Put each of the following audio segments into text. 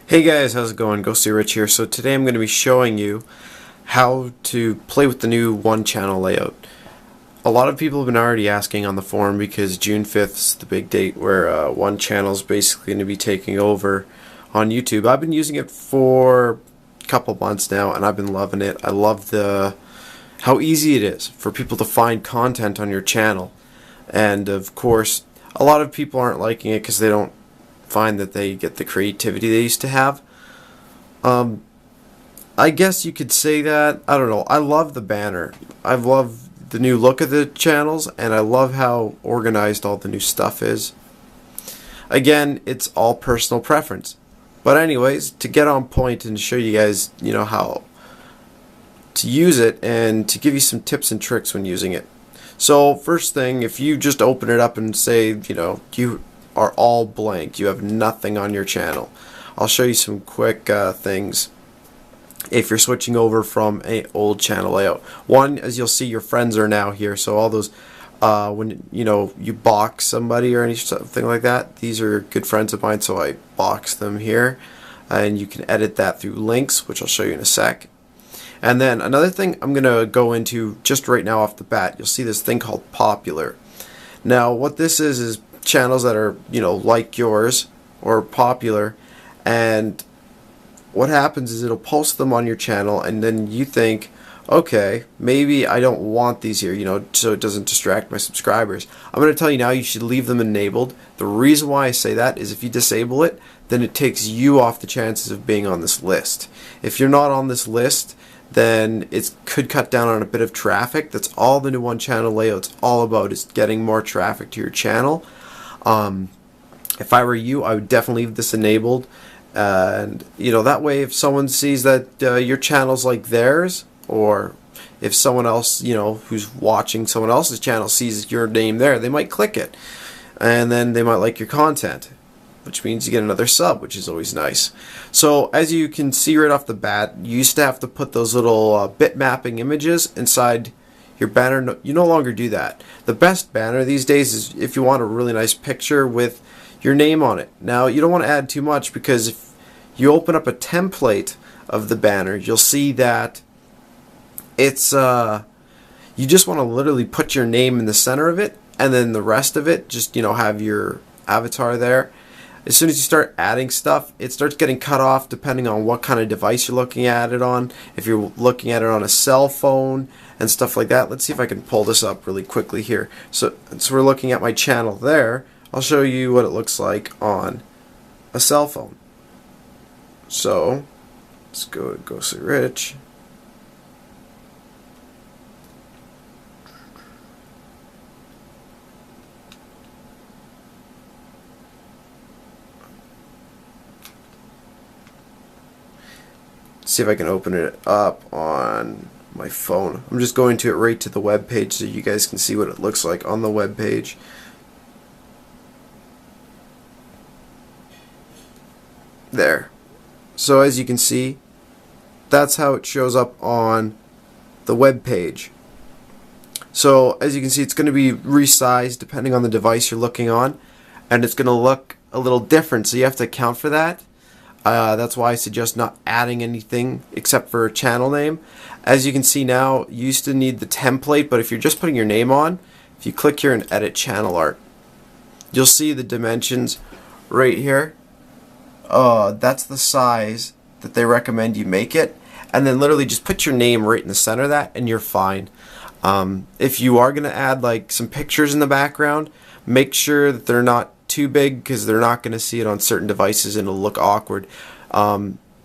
Hey guys, how's it going? Ghosty Rich here. So today I'm going to be showing you how to play with the new one channel layout. A lot of people have been already asking on the forum because June 5th is the big date where one channel is basically going to be taking over on YouTube. I've been using it for a couple months now and I've been loving it. I love how easy it is for people to find content on your channel. And of course, a lot of people aren't liking it because they don't find that they get the creativity they used to have. I guess you could say that. I don't know. I love the banner. I love the new look of the channels, and I love how organized all the new stuff is. Again, it's all personal preference. But anyways, to get on point and show you guys, how to use it and to give you some tips and tricks when using it. So first thing, if you just open it up and say, you are all blank, you have nothing on your channel, I'll show you some quick things if you're switching over from an old channel layout. One, as you'll see, your friends are now here, so all those when you box somebody or anything like that, these are good friends of mine, so I box them here, and you can edit that through links, which I'll show you in a sec. And then another thing I'm gonna go into just right now off the bat, you'll see this thing called popular. Now what this is channels that are like yours or popular, and what happens is it'll post them on your channel, and then you think, okay, maybe I don't want these here, so it doesn't distract my subscribers. I'm going to tell you now, you should leave them enabled. The reason why I say that is if you disable it, then it takes you off the chances of being on this list. If you're not on this list, then it could cut down on a bit of traffic. That's all the new one channel layout's all about, is getting more traffic to your channel. If I were you, I would definitely leave this enabled, and that way if someone sees that your channel's like theirs, or if someone else who's watching someone else's channel sees your name there, they might click it, and then they might like your content, which means you get another sub, which is always nice. So as you can see right off the bat, you used to have to put those little bit mapping images inside your banner. You no longer do that. The best banner these days is if you want a really nice picture with your name on it. Now you don't want to add too much, because if you open up a template of the banner, you'll see that it's you just want to literally put your name in the center of it, and then the rest of it just have your avatar there. As soon as you start adding stuff, it starts getting cut off depending on what kind of device you're looking at it on. If you're looking at it on a cell phone and stuff like that. Let's see if I can pull this up really quickly here. So we're looking at my channel there. I'll show you what it looks like on a cell phone. So let's go to Ghosty Rich. See if I can open it up on my phone. I'm just going to it right to the web page so you guys can see what it looks like on the web page. There. So as you can see, that's how it shows up on the web page. So as you can see, it's going to be resized depending on the device you're looking on, and it's going to look a little different, so you have to account for that. That's why I suggest not adding anything except for a channel name. As you can see now, you used to need the template, but if you're just putting your name on, if you click here and edit channel art, you'll see the dimensions right here. That's the size that they recommend you make it, and then literally just put your name right in the center of that and you're fine. If you are going to add like some pictures in the background, make sure that they're not too big, because they're not going to see it on certain devices and it'll look awkward.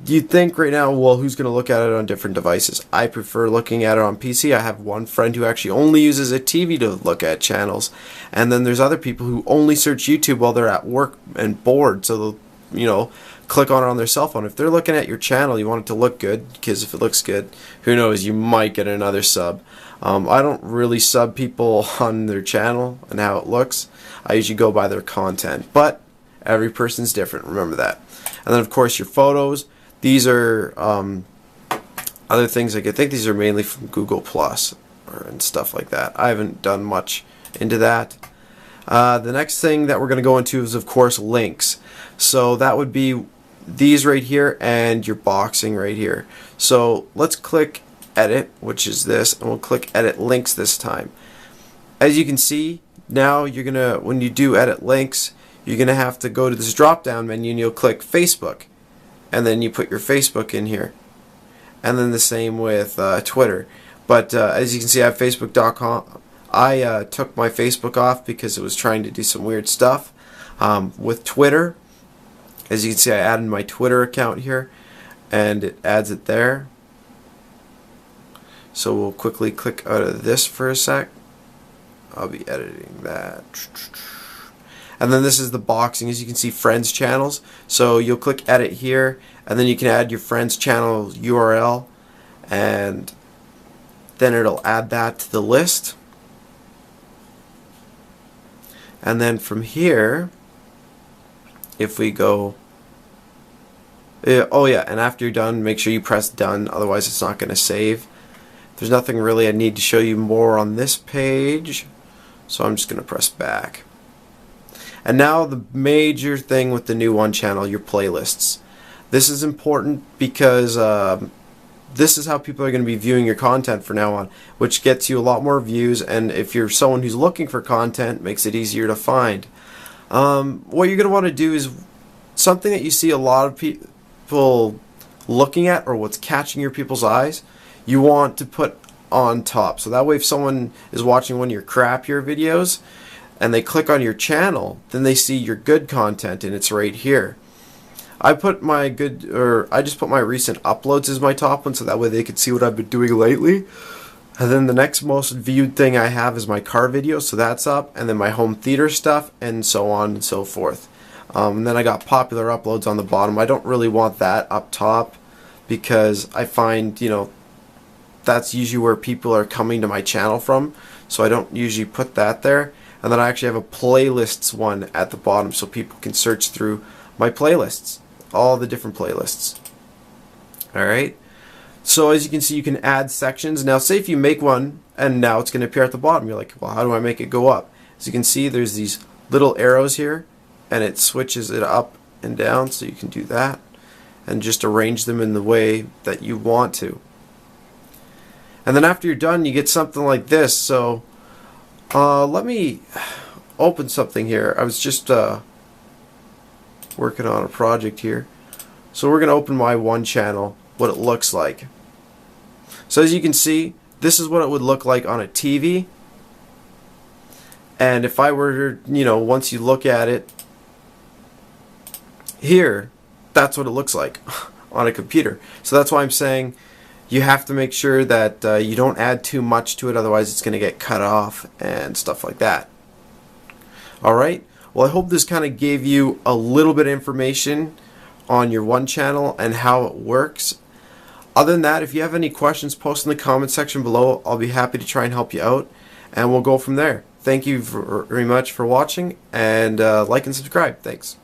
You'd think right now, well, who's going to look at it on different devices? I prefer looking at it on PC. I have one friend who actually only uses a TV to look at channels, and then there's other people who only search YouTube while they're at work and bored, so they'll click on it on their cell phone. If they're looking at your channel, you want it to look good, because if it looks good, who knows, you might get another sub. I don't really sub people on their channel and how it looks. I usually go by their content, but every person's different, remember that. And then of course your photos. These are other things, like I think these are mainly from Google Plus and stuff like that. I haven't done much into that. The next thing that we're going to go into is of course links. So that would be these right here and your boxing right here. So let's click edit, which is this, and we'll click edit links this time. As you can see, now you're gonna, when you do edit links, you're gonna have to go to this drop down menu and you'll click Facebook, and then you put your Facebook in here, and then the same with Twitter. But as you can see, I have Facebook.com. I took my Facebook off because it was trying to do some weird stuff. With Twitter, as you can see, I added my Twitter account here, and it adds it there. So we'll quickly click out of this for a sec. I'll be editing that. And then this is the boxing. As you can see, friends channels. So you'll click edit here, and then you can add your friends channel URL, and then it'll add that to the list. And then from here, if we go, oh yeah, and after you're done, make sure you press done, otherwise it's not going to save. There's nothing really I need to show you more on this page, so I'm just going to press back. And now the major thing with the new one channel, your playlists. This is important because this is how people are going to be viewing your content from now on, which gets you a lot more views, and if you're someone who's looking for content, makes it easier to find. What you're going to want to do is something that you see a lot of people looking at, or what's catching your people's eyes, you want to put on top. So that way if someone is watching one of your crappier videos and they click on your channel, then they see your good content and it's right here. I just put my recent uploads as my top one, so that way they could see what I've been doing lately. And then the next most viewed thing I have is my car video, so that's up, and then my home theater stuff, and so on and so forth. And then I got popular uploads on the bottom. I don't really want that up top because I find, you know, that's usually where people are coming to my channel from, so I don't usually put that there. And then I actually have a playlists one at the bottom so people can search through my playlists, all the different playlists. Alright, so as you can see, you can add sections. Now say if you make one and now it's going to appear at the bottom, you're like, well, how do I make it go up? As you can see, there's these little arrows here and it switches it up and down, so you can do that and just arrange them in the way that you want to. And then after you're done, you get something like this. So let me open something here. I was just working on a project here. So we're going to open my one channel, what it looks like. So as you can see, this is what it would look like on a TV. And if I were, you know, once you look at it here, that's what it looks like on a computer. So that's why I'm saying you have to make sure that you don't add too much to it, otherwise it's going to get cut off and stuff like that. Alright, well, I hope this kind of gave you a little bit of information on your one channel and how it works. Other than that, if you have any questions, post in the comment section below. I'll be happy to try and help you out, and we'll go from there. Thank you very much for watching, and like and subscribe. Thanks.